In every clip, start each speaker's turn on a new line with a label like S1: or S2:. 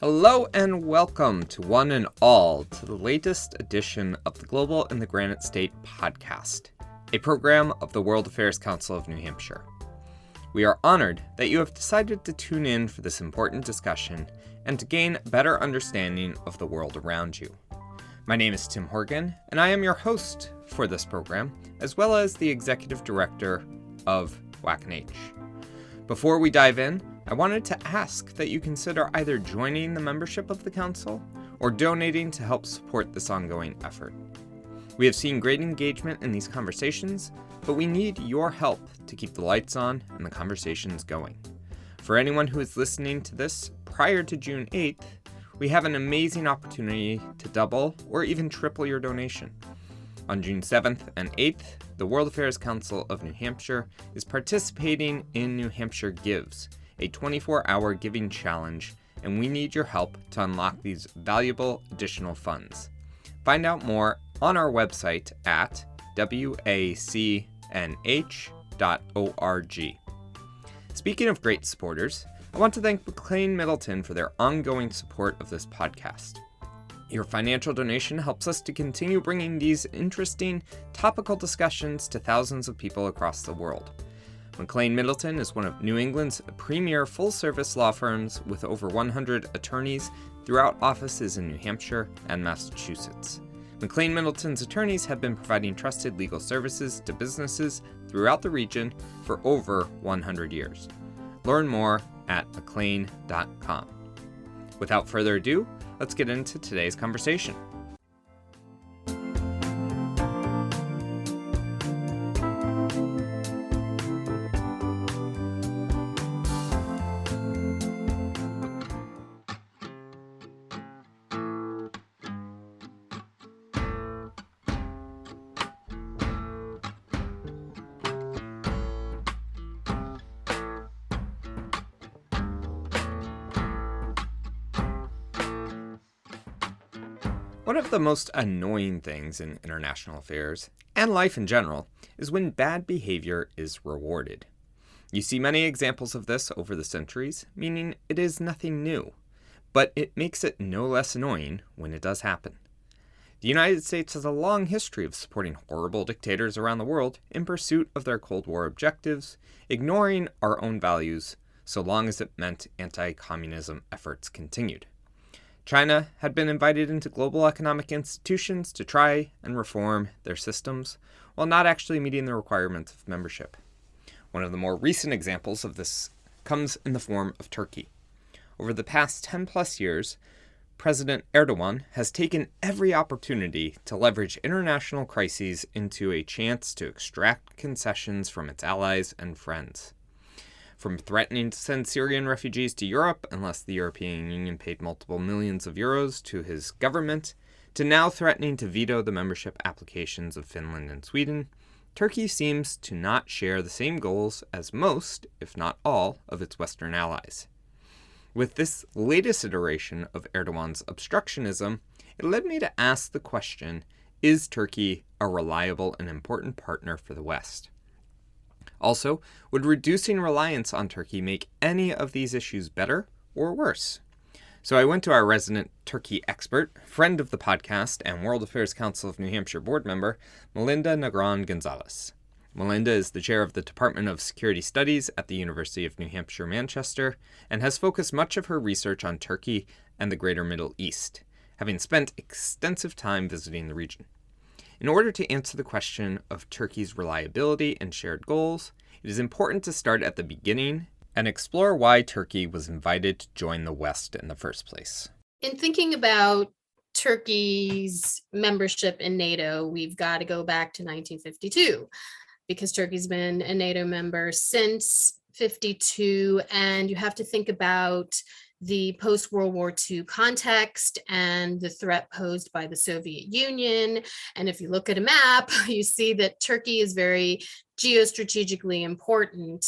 S1: Hello and welcome to one and all to the latest edition of the Global in the Granite State podcast, a program of the World Affairs Council of New Hampshire. We are honored that you have decided to tune in for this important discussion and to gain a better understanding of the world around you. My name is Tim Horgan, and I am your host for this program, as well as the Executive Director of WACNH. Before we dive in, I wanted to ask that you consider either joining the membership of the Council or donating to help support this ongoing effort. We have seen great engagement in these conversations, but we need your help to keep the lights on and the conversations going. For anyone who is listening to this prior to June 8th, we have an amazing opportunity to double or even triple your donation. On June 7th and 8th, the World Affairs Council of New Hampshire is participating in New Hampshire Gives, a 24-hour giving challenge, and we need your help to unlock these valuable additional funds. Find out more on our website at wacnh.org. Speaking of great supporters, I want to thank McLean Middleton for their ongoing support of this podcast. Your financial donation helps us to continue bringing these interesting, topical discussions to thousands of people across the world. McLean Middleton is one of New England's premier full-service law firms with over 100 attorneys throughout offices in New Hampshire and Massachusetts. McLean Middleton's attorneys have been providing trusted legal services to businesses throughout the region for over 100 years. Learn more at mclean.com. Without further ado, let's get into today's conversation. One of the most annoying things in international affairs, and life in general, is when bad behavior is rewarded. You see many examples of this over the centuries, meaning it is nothing new, but it makes it no less annoying when it does happen. The United States has a long history of supporting horrible dictators around the world in pursuit of their Cold War objectives, ignoring our own values, so long as it meant anti-communism efforts continued. China had been invited into global economic institutions to try and reform their systems, while not actually meeting the requirements of membership. One of the more recent examples of this comes in the form of Turkey. Over the past 10 plus years, President Erdogan has taken every opportunity to leverage international crises into a chance to extract concessions from its allies and friends. From threatening to send Syrian refugees to Europe unless the European Union paid multiple millions of euros to his government, to now threatening to veto the membership applications of Finland and Sweden, Turkey seems to not share the same goals as most, if not all, of its Western allies. With this latest iteration of Erdogan's obstructionism, it led me to ask the question, is Turkey a reliable and important partner for the West? Also, would reducing reliance on Turkey make any of these issues better or worse? So I went to our resident Turkey expert, friend of the podcast, and World Affairs Council of New Hampshire board member, Melinda Negron Gonzales. Melinda is the chair of the Department of Security Studies at the University of New Hampshire, Manchester, and has focused much of her research on Turkey and the greater Middle East, having spent extensive time visiting the region. In order to answer the question of Turkey's reliability and shared goals, it is important to start at the beginning and explore why Turkey was invited to join the West in the first place.
S2: In thinking about Turkey's membership in NATO, we've got to go back to 1952 because Turkey's been a NATO member since 52, and you have to think about the post-World War II context and the threat posed by the Soviet Union. And if you look at a map, you see that Turkey is very geostrategically important,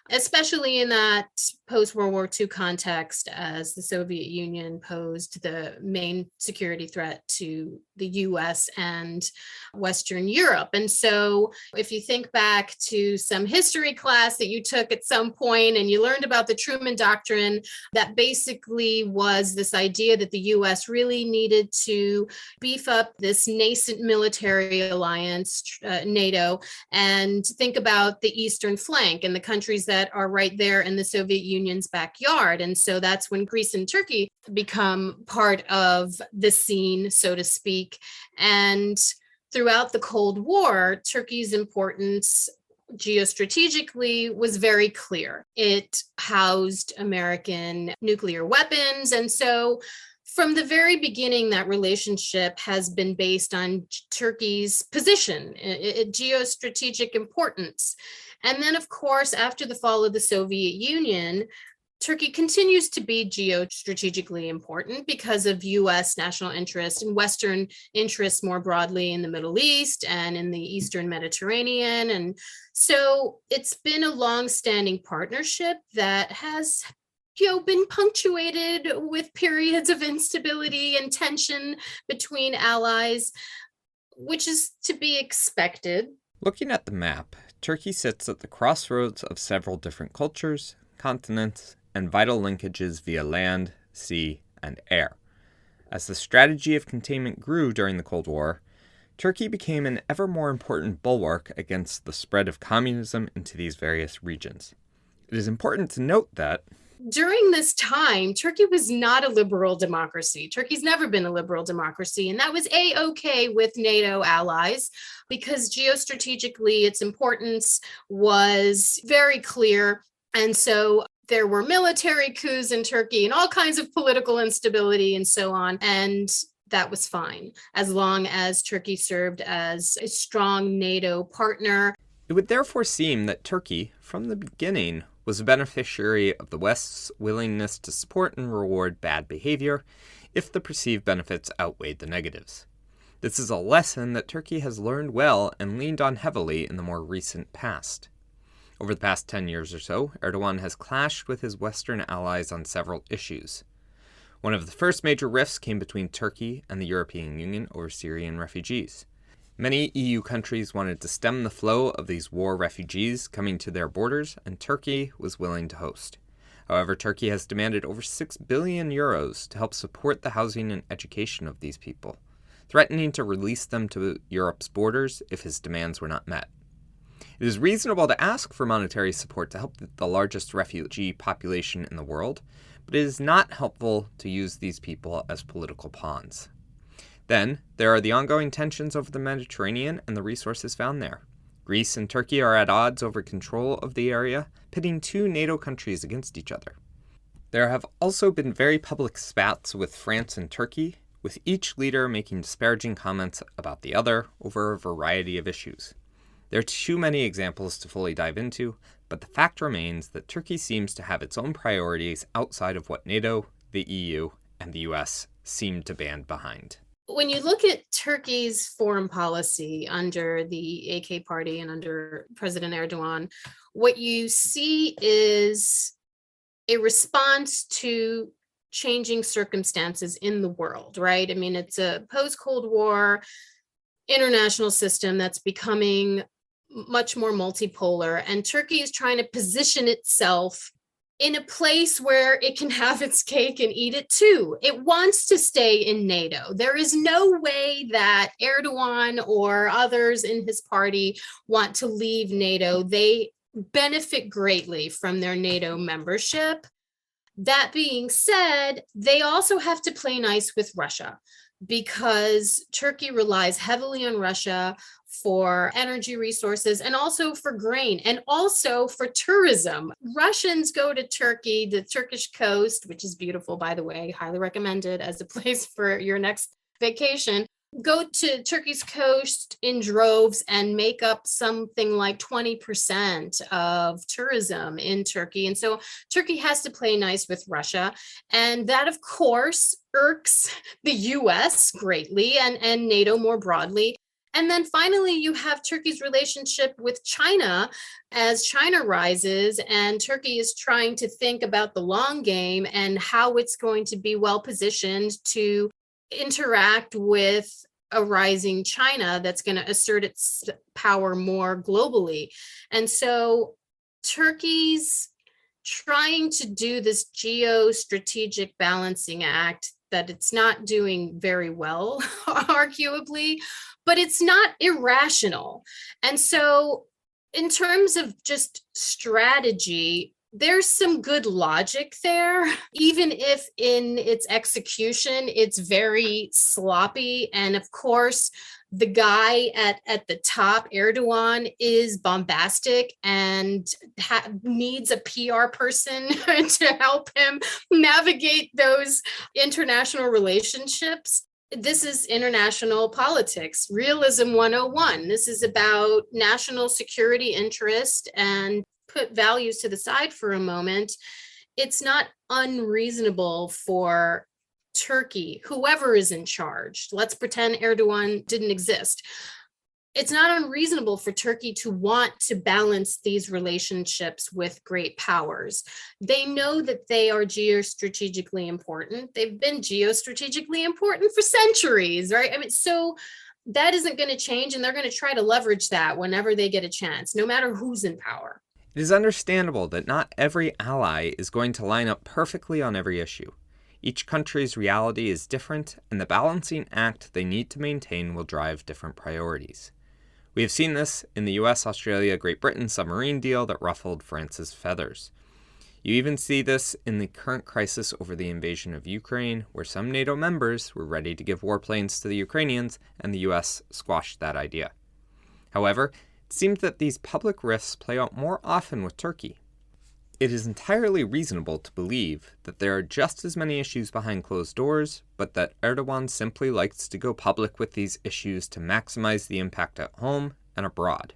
S2: especially in that post-World War II context, as the Soviet Union posed the main security threat to the US and Western Europe. And so if you think back to some history class that you took at some point and you learned about the Truman Doctrine, that basically was this idea that the US really needed to beef up this nascent military alliance, NATO, and think about the Eastern flank and the countries that are right there in the Soviet Union's backyard. And so that's when Greece and Turkey become part of the scene, so to speak. And throughout the Cold War, Turkey's importance geostrategically was very clear. It housed American nuclear weapons. And so from the very beginning, that relationship has been based on Turkey's position, geostrategic importance. And then, of course, after the fall of the Soviet Union, Turkey continues to be geostrategically important because of US national interest and Western interests more broadly in the Middle East and in the Eastern Mediterranean. And so it's been a long-standing partnership that has been punctuated with periods of instability and tension between allies, which is to be expected.
S1: Looking at the map, Turkey sits at the crossroads of several different cultures, continents, and vital linkages via land, sea, and air. As the strategy of containment grew during the Cold War, Turkey became an ever more important bulwark against the spread of communism into these various regions. It is important to note that
S2: during this time, Turkey was not a liberal democracy. Turkey's never been a liberal democracy, and that was A-OK with NATO allies because geostrategically its importance was very clear. And so there were military coups in Turkey and all kinds of political instability and so on. And that was fine, as long as Turkey served as a strong NATO partner.
S1: It would therefore seem that Turkey, from the beginning, was a beneficiary of the West's willingness to support and reward bad behavior if the perceived benefits outweighed the negatives. This is a lesson that Turkey has learned well and leaned on heavily in the more recent past. Over the past 10 years or so, Erdogan has clashed with his Western allies on several issues. One of the first major rifts came between Turkey and the European Union over Syrian refugees. Many EU countries wanted to stem the flow of these war refugees coming to their borders, and Turkey was willing to host. However, Turkey has demanded over 6 billion euros to help support the housing and education of these people, threatening to release them to Europe's borders if his demands were not met. It is reasonable to ask for monetary support to help the largest refugee population in the world, but it is not helpful to use these people as political pawns. Then, there are the ongoing tensions over the Mediterranean and the resources found there. Greece and Turkey are at odds over control of the area, pitting two NATO countries against each other. There have also been very public spats with France and Turkey, with each leader making disparaging comments about the other over a variety of issues. There are too many examples to fully dive into, but the fact remains that Turkey seems to have its own priorities outside of what NATO, the EU, and the US seem to band behind.
S2: When you look at Turkey's foreign policy under the AK party and under President Erdogan, what you see is a response to changing circumstances in the world, right? I mean, it's a post-Cold War international system that's becoming much more multipolar, and Turkey is trying to position itself in a place where it can have its cake and eat it too. It wants to stay in NATO. There is no way that Erdogan or others in his party want to leave NATO. They benefit greatly from their NATO membership. That being said, they also have to play nice with Russia because Turkey relies heavily on Russia for energy resources and also for grain and also for tourism. Russians go to Turkey, the Turkish coast, which is beautiful, by the way, highly recommended as a place for your next vacation. Go to Turkey's coast in droves and make up something like 20% of tourism in Turkey. And so Turkey has to play nice with Russia. And that, of course, irks the US greatly and NATO more broadly. And then finally, you have Turkey's relationship with China as China rises, and Turkey is trying to think about the long game and how it's going to be well positioned to interact with a rising China that's going to assert its power more globally. And so Turkey's trying to do this geostrategic balancing act that it's not doing very well, arguably, but it's not irrational. And so, in terms of just strategy, there's some good logic there, even if in its execution, it's very sloppy. And of course, the guy at the top, Erdogan, is bombastic and needs a PR person to help him navigate those international relationships. This is international politics, realism 101. This is about national security interest, and put values to the side for a moment. It's not unreasonable for Turkey, whoever is in charge, let's pretend Erdogan didn't exist. It's not unreasonable for Turkey to want to balance these relationships with great powers. They know that they are geostrategically important. They've been geostrategically important for centuries, right? I mean, so that isn't going to change, and they're going to try to leverage that whenever they get a chance, no matter who's in power.
S1: It is understandable that not every ally is going to line up perfectly on every issue. Each country's reality is different, and the balancing act they need to maintain will drive different priorities. We have seen this in the US, Australia, Great Britain submarine deal that ruffled France's feathers. You even see this in the current crisis over the invasion of Ukraine, where some NATO members were ready to give warplanes to the Ukrainians, and the US squashed that idea. However, it seems that these public rifts play out more often with Turkey. It is entirely reasonable to believe that there are just as many issues behind closed doors, but that Erdogan simply likes to go public with these issues to maximize the impact at home and abroad.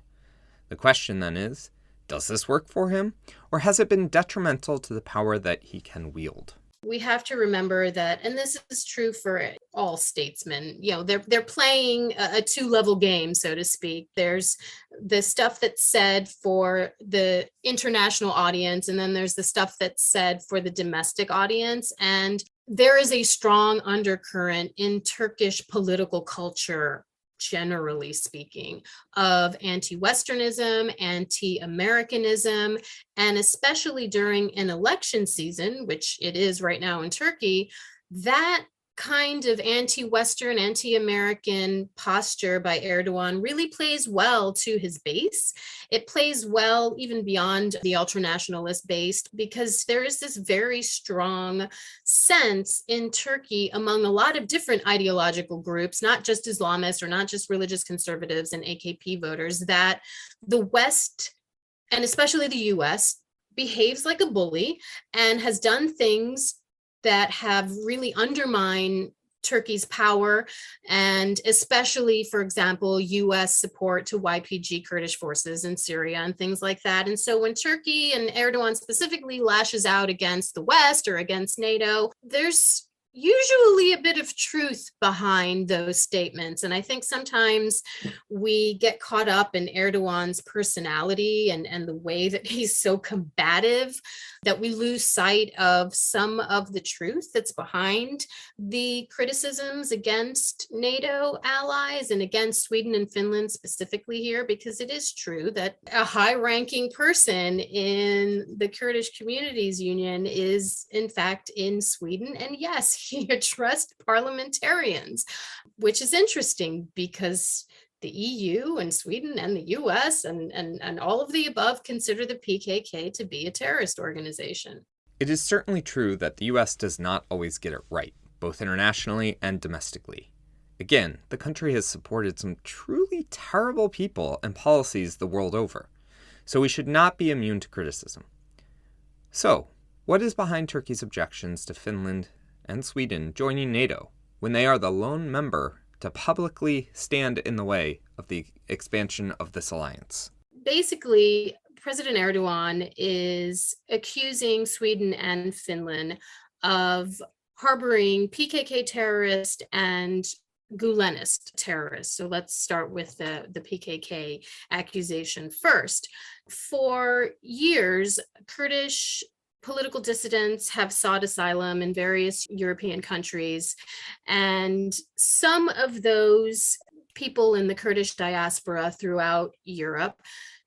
S1: The question then is, does this work for him, or has it been detrimental to the power that he can wield?
S2: We have to remember that, and this is true for all statesmen, they're playing a two-level game, so to speak. There's the stuff that's said for the international audience, and then there's the stuff that's said for the domestic audience. And there is a strong undercurrent in Turkish political culture, generally speaking, of anti-Westernism, anti-Americanism, and especially during an election season, which it is right now in Turkey, that kind of anti-Western, anti-American posture by Erdogan really plays well to his base. It plays well even beyond the ultranationalist base, because there is this very strong sense in Turkey among a lot of different ideological groups, not just Islamists or not just religious conservatives and AKP voters, that the West, and especially the US, behaves like a bully and has done things that have really undermined Turkey's power, and especially, for example, US support to YPG Kurdish forces in Syria and things like that. And so when Turkey, and Erdogan specifically, lashes out against the West or against NATO, there's usually a bit of truth behind those statements. And I think sometimes we get caught up in Erdogan's personality and the way that he's so combative that we lose sight of some of the truth that's behind the criticisms against NATO allies and against Sweden and Finland specifically here, because it is true that a high-ranking person in the Kurdish Communities Union is in fact in Sweden. And yes, he addressed parliamentarians, which is interesting because the EU and Sweden and the US and all of the above consider the PKK to be a terrorist organization.
S1: It is certainly true that the US does not always get it right, both internationally and domestically. Again, the country has supported some truly terrible people and policies the world over, so we should not be immune to criticism. So, what is behind Turkey's objections to Finland and Sweden joining NATO when they are the lone member to publicly stand in the way of the expansion of this alliance?
S2: Basically, President Erdogan is accusing Sweden and Finland of harboring PKK terrorists and Gulenist terrorists. So let's start with the PKK accusation first. For years, Kurdish political dissidents have sought asylum in various European countries, and some of those people in the Kurdish diaspora throughout Europe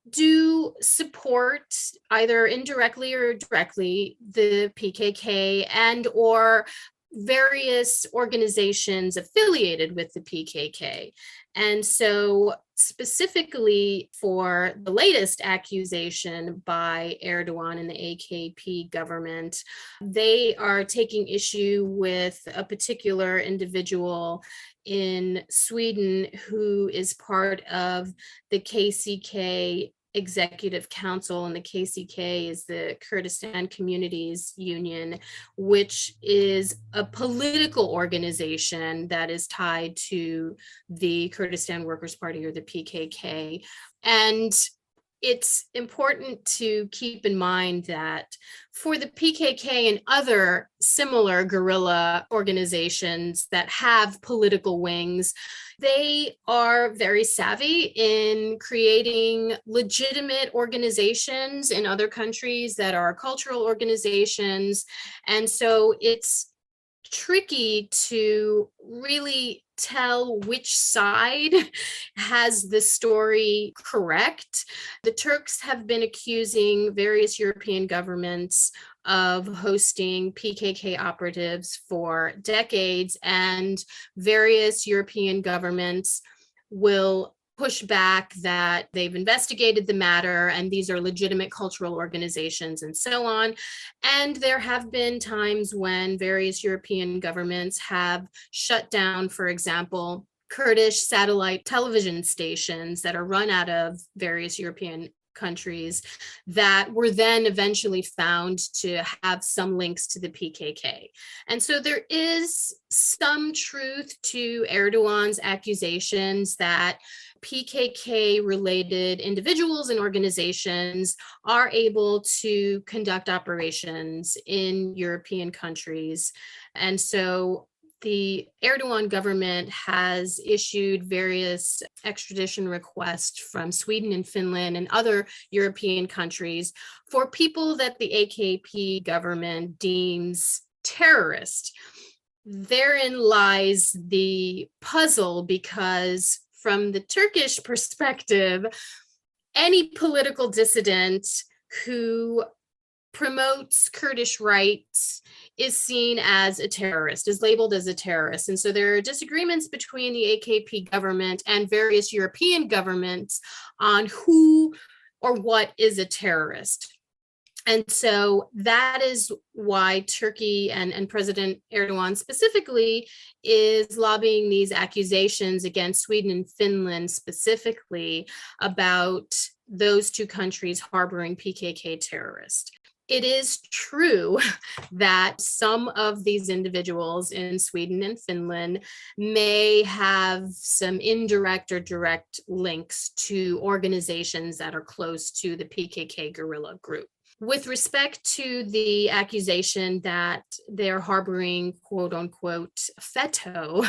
S2: do support, either indirectly or directly, the PKK and or various organizations affiliated with the PKK. And so specifically for the latest accusation by Erdogan and the AKP government, they are taking issue with a particular individual in Sweden who is part of the KCK Executive Council, and the KCK is the Kurdistan Communities Union, which is a political organization that is tied to the Kurdistan Workers' Party, or the PKK. And it's important to keep in mind that for the PKK and other similar guerrilla organizations that have political wings, they are very savvy in creating legitimate organizations in other countries that are cultural organizations. And so it's tricky to really tell which side has the story correct. The Turks have been accusing various European governments of hosting PKK operatives for decades, and various European governments will push back that they've investigated the matter and these are legitimate cultural organizations and so on. And there have been times when various European governments have shut down, for example, Kurdish satellite television stations that are run out of various European countries that were then eventually found to have some links to the PKK. And so there is some truth to Erdogan's accusations that PKK-related individuals and organizations are able to conduct operations in European countries. And so the Erdogan government has issued various extradition requests from Sweden and Finland and other European countries for people that the AKP government deems terrorist. Therein lies the puzzle, because from the Turkish perspective, any political dissident who promotes Kurdish rights is seen as a terrorist, is labeled as a terrorist. And so there are disagreements between the AKP government and various European governments on who or what is a terrorist. And so that is why Turkey and President Erdogan specifically is lobbying these accusations against Sweden and Finland specifically about those two countries harboring PKK terrorists. It is true that some of these individuals in Sweden and Finland may have some indirect or direct links to organizations that are close to the PKK guerrilla group. With respect to the accusation that they're harboring quote unquote FETÖ,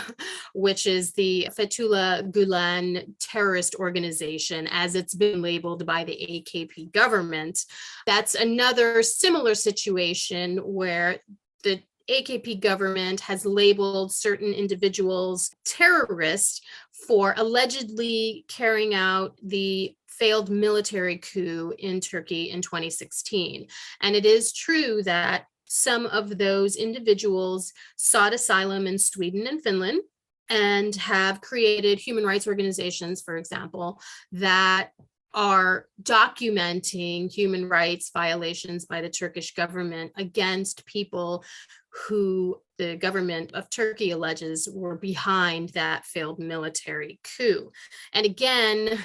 S2: which is the Fethullah Gulen terrorist organization, as it's been labeled by the AKP government, that's another similar situation where the AKP government has labeled certain individuals terrorists for allegedly carrying out the failed military coup in Turkey in 2016. And it is true that some of those individuals sought asylum in Sweden and Finland and have created human rights organizations, for example, that are documenting human rights violations by the Turkish government against people who the government of Turkey alleges were behind that failed military coup. And again,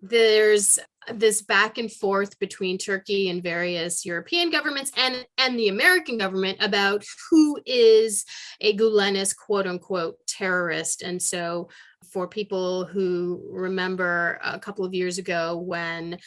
S2: there's this back and forth between Turkey and various European governments and the American government about who is a Gulenist, quote unquote, terrorist. And so for people who remember a couple of years ago when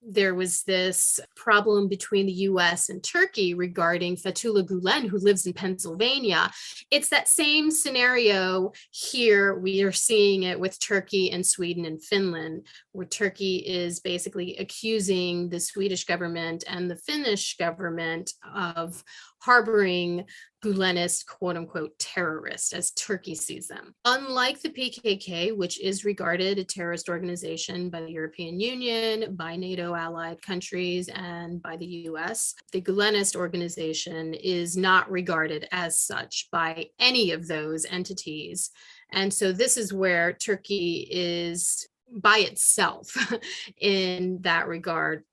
S2: there was this problem between the US and Turkey regarding Fethullah Gulen, who lives in Pennsylvania. It's that same scenario here. We are seeing it with Turkey and Sweden and Finland, where Turkey is basically accusing the Swedish government and the Finnish government of harboring Gulenist, quote unquote, terrorists as Turkey sees them. Unlike the PKK, which is regarded a terrorist organization by the European Union, by NATO allied countries, and by the US, the Gulenist organization is not regarded as such by any of those entities. And so this is where Turkey is by itself in that regard,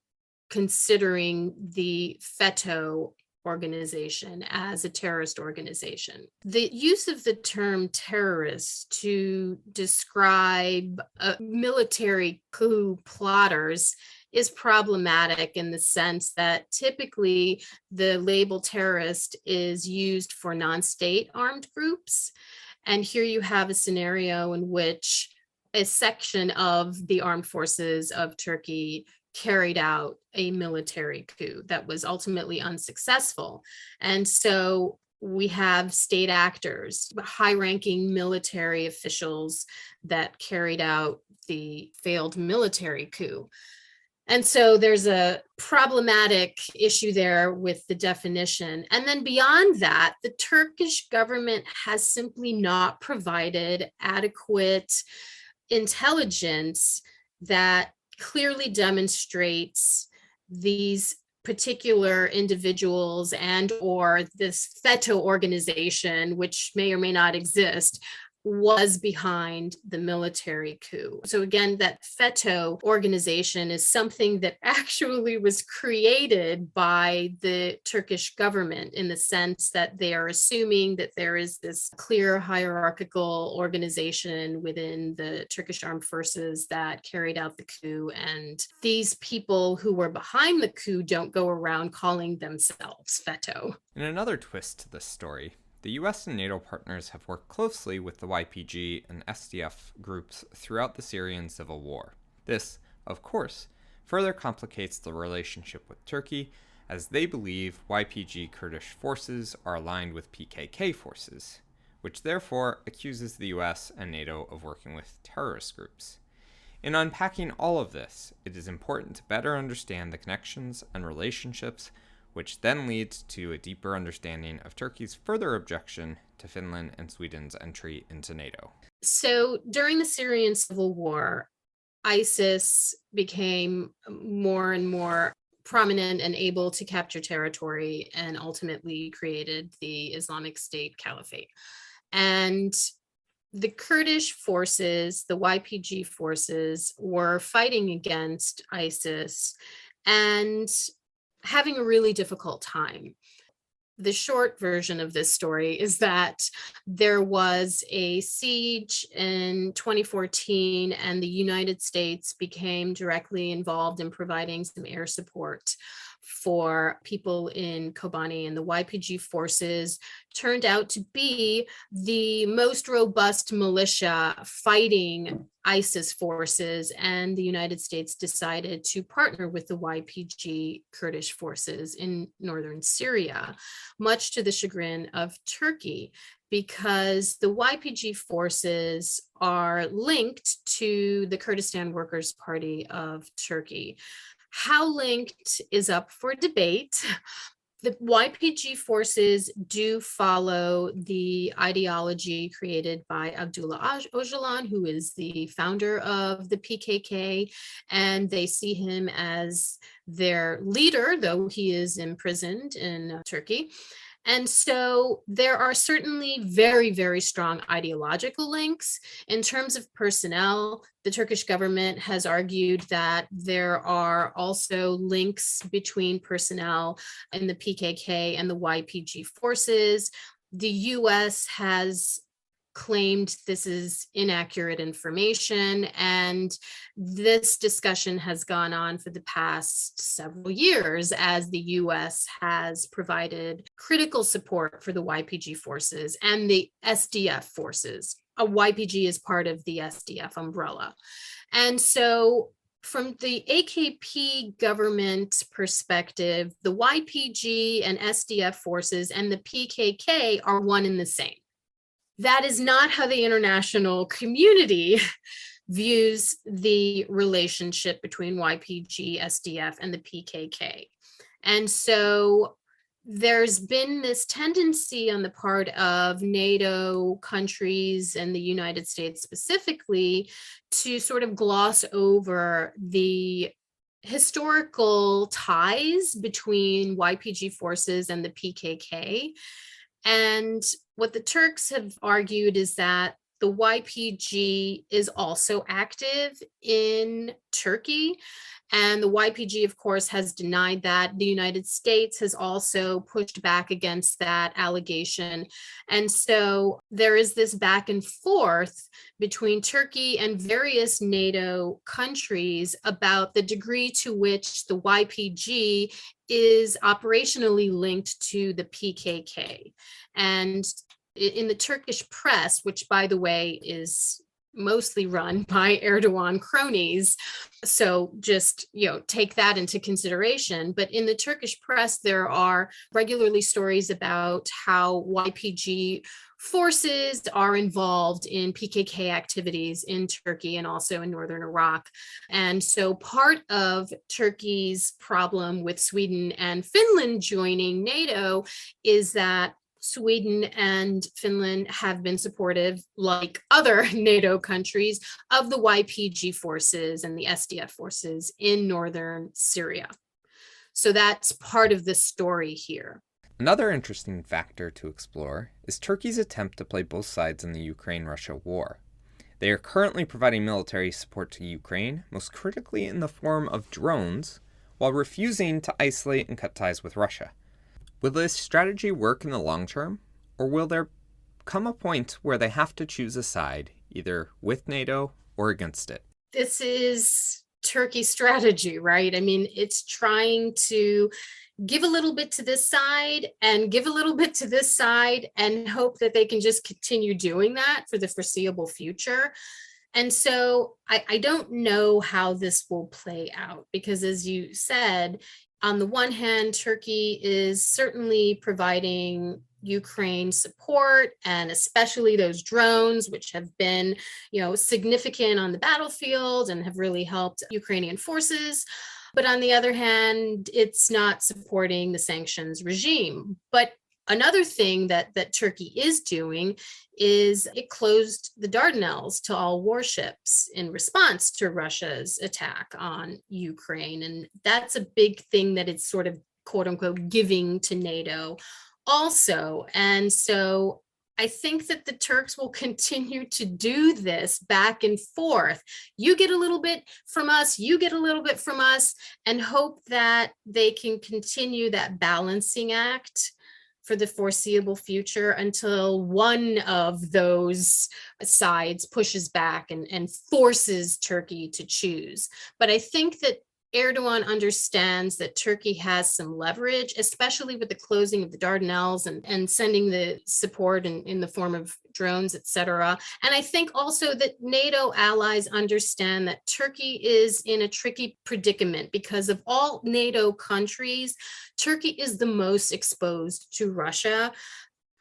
S2: considering the FETÖ organization as a terrorist organization. The use of the term terrorist to describe military coup plotters is problematic in the sense that typically the label terrorist is used for non-state armed groups. And here you have a scenario in which a section of the armed forces of Turkey carried out a military coup that was ultimately unsuccessful. And so we have state actors, high-ranking military officials that carried out the failed military coup. And so there's a problematic issue there with the definition. And then beyond that, the Turkish government has simply not provided adequate intelligence that clearly demonstrates these particular individuals and or this FETÖ organization, which may or may not exist, was behind the military coup. So again, that FETÖ organization is something that actually was created by the Turkish government in the sense that they are assuming that there is this clear hierarchical organization within the Turkish armed forces that carried out the coup. And these people who were behind the coup don't go around calling themselves FETÖ.
S1: In another twist to this story, the US and NATO partners have worked closely with the YPG and SDF groups throughout the Syrian civil war. This, of course, further complicates the relationship with Turkey, as they believe YPG Kurdish forces are aligned with PKK forces, which therefore accuses the US and NATO of working with terrorist groups. In unpacking all of this, it is important to better understand the connections and relationships, which then leads to a deeper understanding of Turkey's further objection to Finland and Sweden's entry into NATO.
S2: So during the Syrian civil war, ISIS became more and more prominent and able to capture territory and ultimately created the Islamic State Caliphate. And the Kurdish forces, the YPG forces, were fighting against ISIS and having a really difficult time. The short version of this story is that there was a siege in 2014 and the United States became directly involved in providing some air support for people in Kobani, and the YPG forces turned out to be the most robust militia fighting ISIS forces, and the United States decided to partner with the YPG Kurdish forces in northern Syria, much to the chagrin of Turkey, because the YPG forces are linked to the Kurdistan Workers' Party of Turkey. How linked is up for debate. The YPG forces do follow the ideology created by Abdullah Öcalan, who is the founder of the PKK, and they see him as their leader, though he is imprisoned in Turkey. And so there are certainly very, very strong ideological links. In terms of personnel, the Turkish government has argued that there are also links between personnel in the PKK and the YPG forces. The US has claimed this is inaccurate information. And this discussion has gone on for the past several years as the US has provided critical support for the YPG forces and the SDF forces. A YPG is part of the SDF umbrella. And so from the AKP government perspective, the YPG and SDF forces and the PKK are one and the same. That is not how the international community views the relationship between YPG, SDF, and the PKK. And so there's been this tendency on the part of NATO countries and the United States specifically to sort of gloss over the historical ties between YPG forces and the PKK. And what the Turks have argued is that the YPG is also active in Turkey. And the YPG, of course, has denied that. The United States has also pushed back against that allegation. And so there is this back and forth between Turkey and various NATO countries about the degree to which the YPG is operationally linked to the PKK. And in the Turkish press, which, by the way, is mostly run by Erdogan cronies, so just take that into consideration. But in the Turkish press, there are regularly stories about how YPG forces are involved in PKK activities in Turkey and also in northern Iraq. And so part of Turkey's problem with Sweden and Finland joining NATO is that Sweden and Finland have been supportive, like other NATO countries, of the YPG forces and the SDF forces in northern Syria. So that's part of the story here.
S1: Another interesting factor to explore is Turkey's attempt to play both sides in the Ukraine-Russia war. They are currently providing military support to Ukraine, most critically in the form of drones, while refusing to isolate and cut ties with Russia. Will this strategy work in the long term, or will there come a point where they have to choose a side, either with NATO or against it?
S2: This is Turkey's strategy, right? I mean, it's trying to give a little bit to this side and give a little bit to this side and hope that they can just continue doing that for the foreseeable future. And so I don't know how this will play out, because as you said, on the one hand, Turkey is certainly providing Ukraine support, and especially those drones, which have been, significant on the battlefield and have really helped Ukrainian forces. But on the other hand, it's not supporting the sanctions regime. But another thing that Turkey is doing is it closed the Dardanelles to all warships in response to Russia's attack on Ukraine. And that's a big thing that it's sort of, quote unquote, giving to NATO also. And so I think that the Turks will continue to do this back and forth. You get a little bit from us, you get a little bit from us, and hope that they can continue that balancing act for the foreseeable future until one of those sides pushes back and forces Turkey to choose. But I think that Erdogan understands that Turkey has some leverage, especially with the closing of the Dardanelles and sending the support in the form of drones, et cetera. And I think also that NATO allies understand that Turkey is in a tricky predicament because of all NATO countries, Turkey is the most exposed to Russia.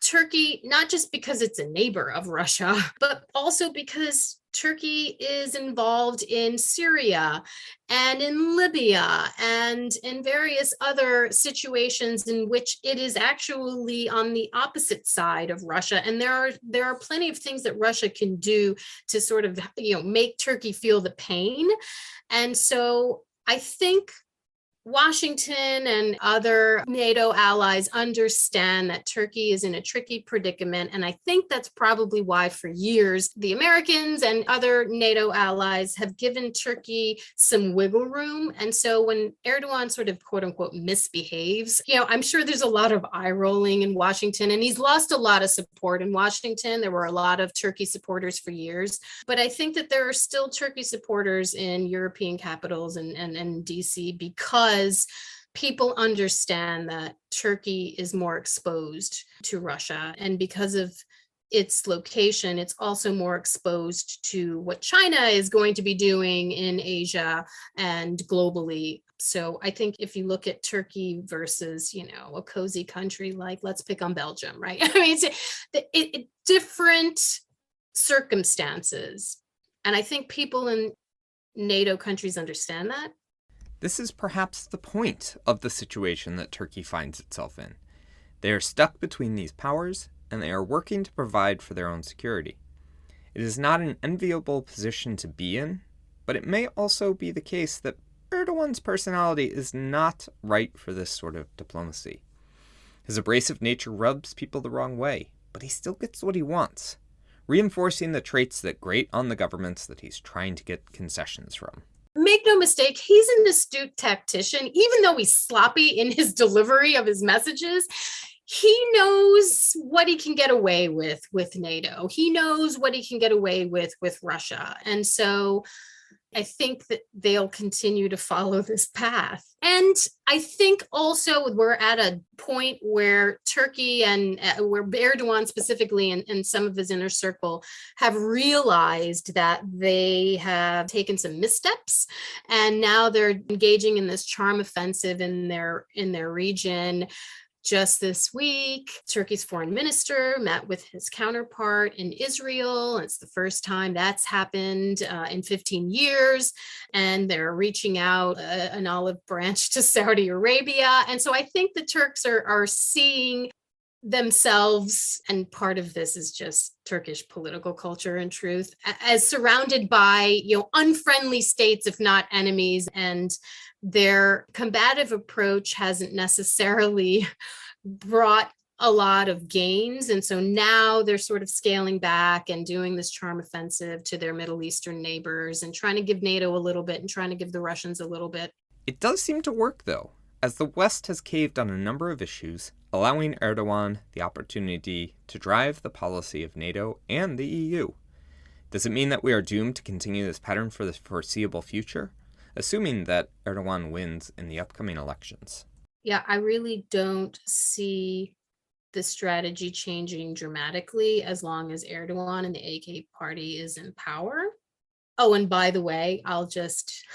S2: Turkey, not just because it's a neighbor of Russia, but also because Turkey is involved in Syria and in Libya and in various other situations in which it is actually on the opposite side of Russia. And there are plenty of things that Russia can do to sort of, make Turkey feel the pain. And so I think Washington and other NATO allies understand that Turkey is in a tricky predicament. And I think that's probably why for years, the Americans and other NATO allies have given Turkey some wiggle room. And so when Erdogan sort of quote unquote misbehaves, I'm sure there's a lot of eye rolling in Washington, and he's lost a lot of support in Washington. There were a lot of Turkey supporters for years, but I think that there are still Turkey supporters in European capitals and DC, because people understand that Turkey is more exposed to Russia. And because of its location, it's also more exposed to what China is going to be doing in Asia and globally. So I think if you look at Turkey versus, a cozy country like, let's pick on Belgium, right? I mean, it's different circumstances. And I think people in NATO countries understand that.
S1: This is perhaps the point of the situation that Turkey finds itself in. They are stuck between these powers, and they are working to provide for their own security. It is not an enviable position to be in, but it may also be the case that Erdogan's personality is not right for this sort of diplomacy. His abrasive nature rubs people the wrong way, but he still gets what he wants, reinforcing the traits that grate on the governments that he's trying to get concessions from.
S2: Make no mistake, he's an astute tactician. Even though he's sloppy in his delivery of his messages, he knows what he can get away with NATO. He knows what he can get away with Russia. And so I think that they'll continue to follow this path. And I think also we're at a point where Turkey and where Erdogan specifically and some of his inner circle have realized that they have taken some missteps, and now they're engaging in this charm offensive in their region. Just this week, Turkey's foreign minister met with his counterpart in Israel. It's the first time that's happened in 15 years. And they're reaching out an olive branch to Saudi Arabia. And so I think the Turks are seeing themselves, and part of this is just Turkish political culture and truth, as surrounded by, unfriendly states, if not enemies. And their combative approach hasn't necessarily brought a lot of gains. And so now they're sort of scaling back and doing this charm offensive to their Middle Eastern neighbors and trying to give NATO a little bit and trying to give the Russians a little bit.
S1: It does seem to work, though, as the West has caved on a number of issues, allowing Erdogan the opportunity to drive the policy of NATO and the EU. Does it mean that we are doomed to continue this pattern for the foreseeable future, assuming that Erdogan wins in the upcoming elections?
S2: Yeah, I really don't see the strategy changing dramatically as long as Erdogan and the AK party is in power. Oh, and by the way, I'll just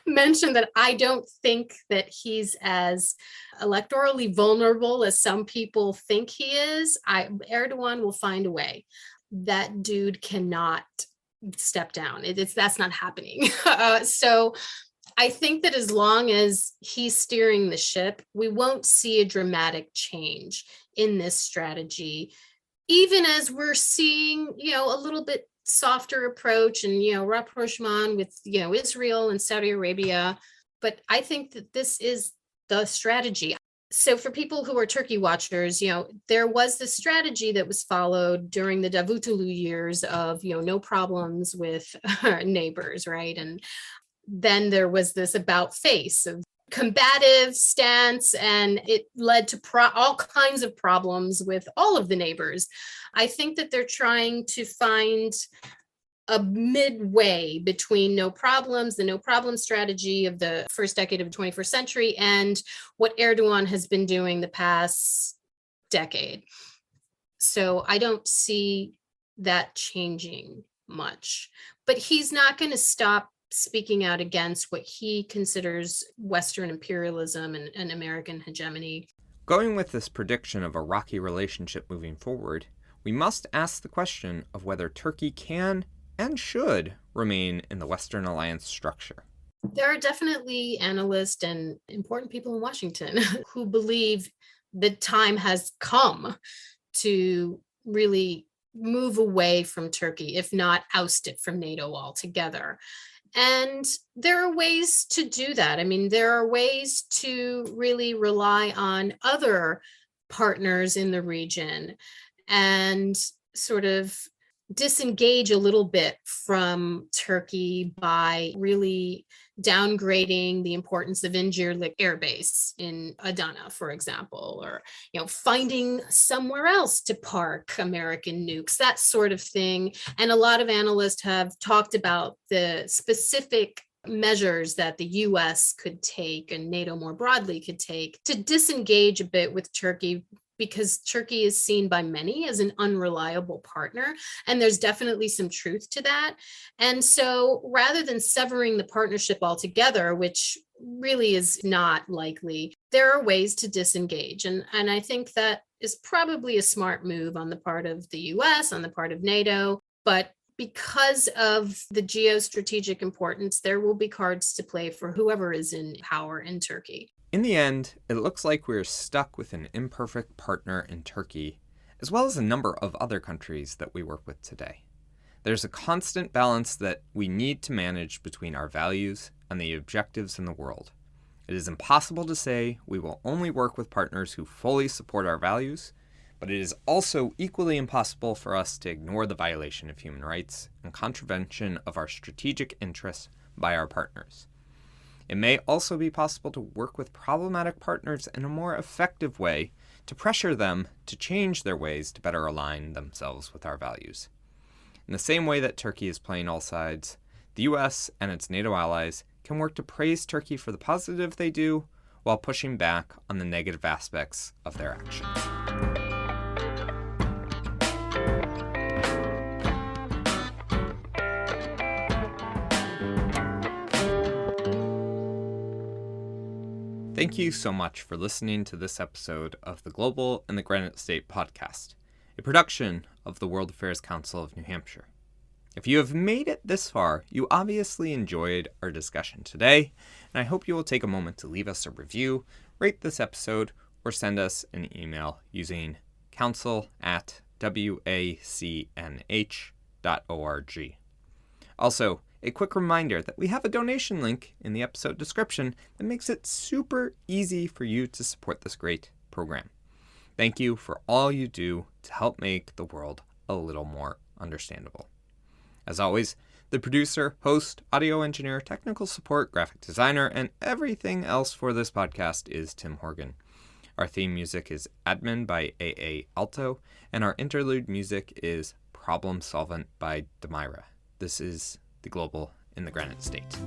S2: mention that I don't think that he's as electorally vulnerable as some people think he is. Erdogan will find a way. That dude cannot step down. That's not happening. So I think that as long as he's steering the ship, we won't see a dramatic change in this strategy, even as we're seeing, a little bit softer approach and, rapprochement with, Israel and Saudi Arabia. But I think that this is the strategy. So for people who are Turkey watchers, there was this strategy that was followed during the Davutoglu years of, no problems with neighbors, right? And then there was this about face of combative stance, and it led to all kinds of problems with all of the neighbors. I think that they're trying to find a midway between the no problem strategy of the first decade of the 21st century and what Erdogan has been doing the past decade. So I don't see that changing much, but he's not going to stop speaking out against what he considers Western imperialism and American hegemony.
S1: Going with this prediction of a rocky relationship moving forward, we must ask the question of whether Turkey can and should remain in the Western alliance structure.
S2: There are definitely analysts and important people in Washington who believe the time has come to really move away from Turkey, if not oust it from NATO altogether. And there are ways to do that. I mean, there are ways to really rely on other partners in the region and sort of disengage a little bit from Turkey by really downgrading the importance of Incirlik Air Base in Adana, for example, or finding somewhere else to park American nukes, that sort of thing. And a lot of analysts have talked about the specific measures that the US could take and NATO more broadly could take to disengage a bit with Turkey, because Turkey is seen by many as an unreliable partner. And there's definitely some truth to that. And so rather than severing the partnership altogether, which really is not likely, there are ways to disengage. And I think that is probably a smart move on the part of the US, on the part of NATO. But because of the geostrategic importance, there will be cards to play for whoever is in power in Turkey.
S1: In the end, it looks like we're stuck with an imperfect partner in Turkey, as well as a number of other countries that we work with today. There's a constant balance that we need to manage between our values and the objectives in the world. It is impossible to say we will only work with partners who fully support our values, but it is also equally impossible for us to ignore the violation of human rights and contravention of our strategic interests by our partners. It may also be possible to work with problematic partners in a more effective way to pressure them to change their ways to better align themselves with our values. In the same way that Turkey is playing all sides, the US and its NATO allies can work to praise Turkey for the positive they do while pushing back on the negative aspects of their actions. Thank you so much for listening to this episode of the Global and the Granite State podcast, a production of the World Affairs Council of New Hampshire. If you have made it this far, you obviously enjoyed our discussion today, and I hope you will take a moment to leave us a review, rate this episode, or send us an email using council@wacnh.org. Also, a quick reminder that we have a donation link in the episode description that makes it super easy for you to support this great program. Thank you for all you do to help make the world a little more understandable. As always, the producer, host, audio engineer, technical support, graphic designer, and everything else for this podcast is Tim Horgan. Our theme music is Admin by A.A. Alto, and our interlude music is Problem Solvent by Demira. This is the Global in the Granite State.